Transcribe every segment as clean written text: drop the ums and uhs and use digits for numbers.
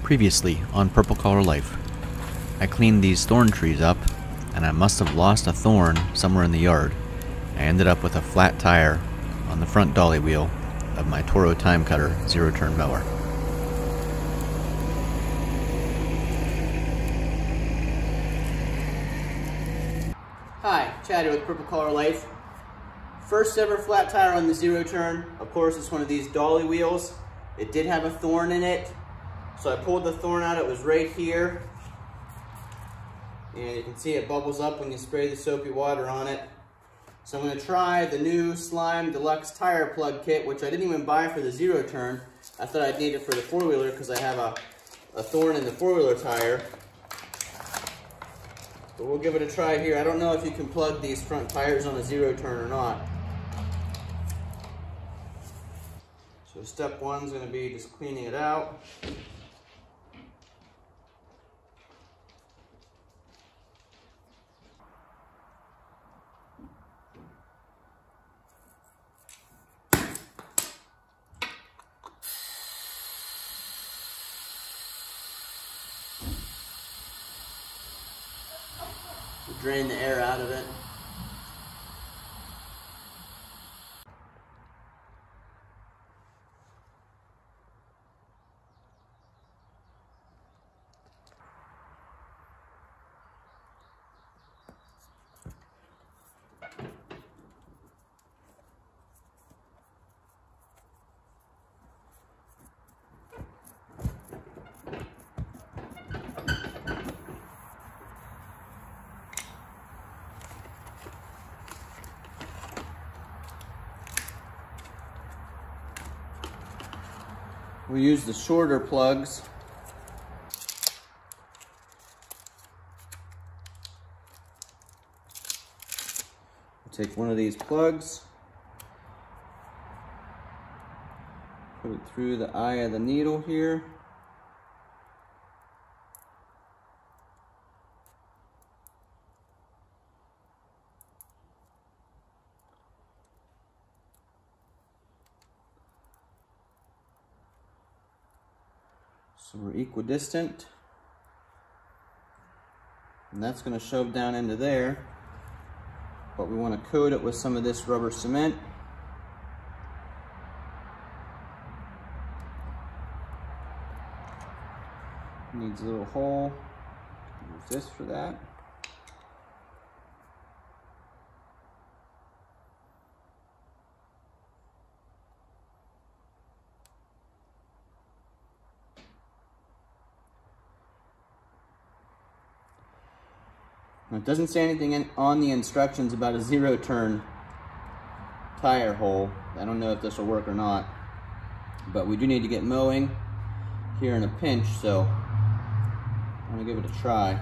Previously on Purple Collar Life, I cleaned these thorn trees up, and I must have lost a thorn somewhere in the yard. I ended up with a flat tire on the front dolly wheel of my Toro TIMECUTTER zero-turn mower. Hi, Chad here with Purple Collar Life. First ever flat tire on the zero-turn. Of course, it's one of these dolly wheels. It did have a thorn in it. So I pulled the thorn out, it was right here. And you can see it bubbles up when you spray the soapy water on it. So I'm gonna try the new Slime Deluxe tire plug kit, which I didn't even buy for the zero-turn. I thought I'd need it for the four-wheeler because I have a thorn in the four-wheeler tire. But we'll give it a try here. I don't know if you can plug these front tires on a zero-turn or not. So step one's gonna be just cleaning it out. Drain the air out of it. We use the shorter plugs. We'll take one of these plugs, put it through the eye of the needle here. So we're equidistant, and that's going to shove down into there, but we want to coat it with some of this rubber cement. Needs a little hole. Use this for that. Now, it doesn't say anything on the instructions about a zero-turn tire hole. I don't know if this will work or not, but we do need to get mowing here in a pinch, so I'm gonna give it a try.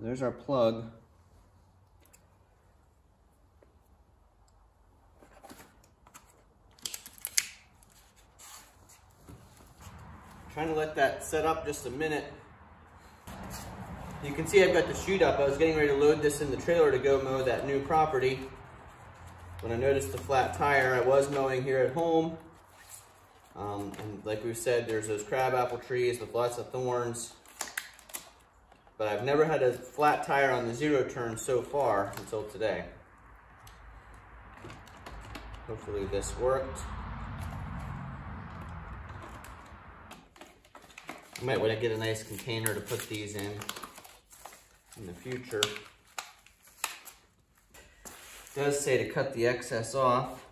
There's our plug. Trying to let that set up just a minute. You can see I've got the chute up. I was getting ready to load this in the trailer to go mow that new property. When I noticed the flat tire, I was mowing here at home. And like we've said, there's those crabapple trees with lots of thorns. But I've never had a flat tire on the zero-turn so far until today. Hopefully this worked. I might want to get a nice container to put these in the future. It does say to cut the excess off.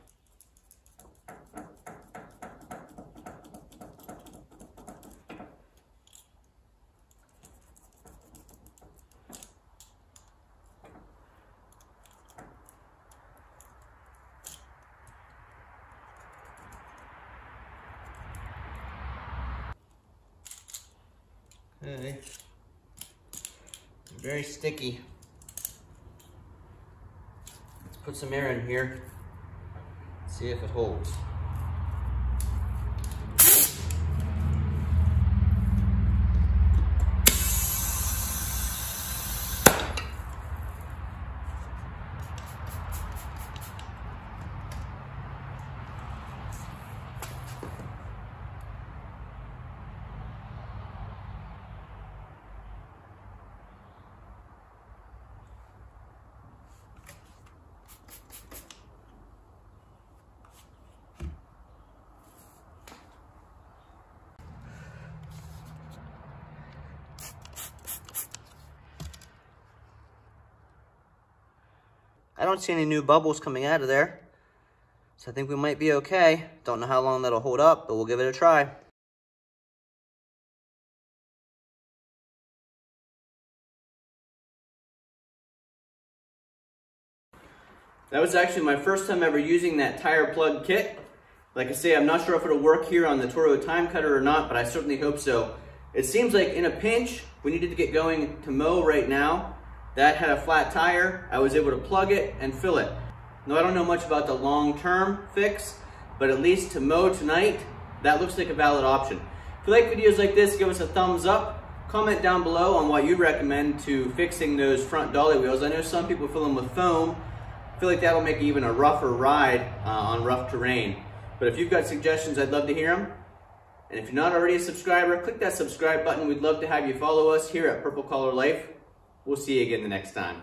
Okay. Very sticky. Let's put some air in here, see if it holds. I don't see any new bubbles coming out of there. So I think we might be okay. Don't know how long that'll hold up, but we'll give it a try. That was actually my first time ever using that tire plug kit. Like I say, I'm not sure if it'll work here on the Toro TIMECUTTER or not, but I certainly hope so. It seems like in a pinch, we needed to get going to mow right now. That had a flat tire. I was able to plug it and fill it. Now, I don't know much about the long-term fix, but at least to mow tonight, that looks like a valid option. If you like videos like this, give us a thumbs up. Comment down below on what you'd recommend to fixing those front dolly wheels. I know some people fill them with foam. I feel like that'll make even a rougher ride on rough terrain. But if you've got suggestions, I'd love to hear them. And if you're not already a subscriber, click that subscribe button. We'd love to have you follow us here at Purple Collar Life. We'll see you again the next time.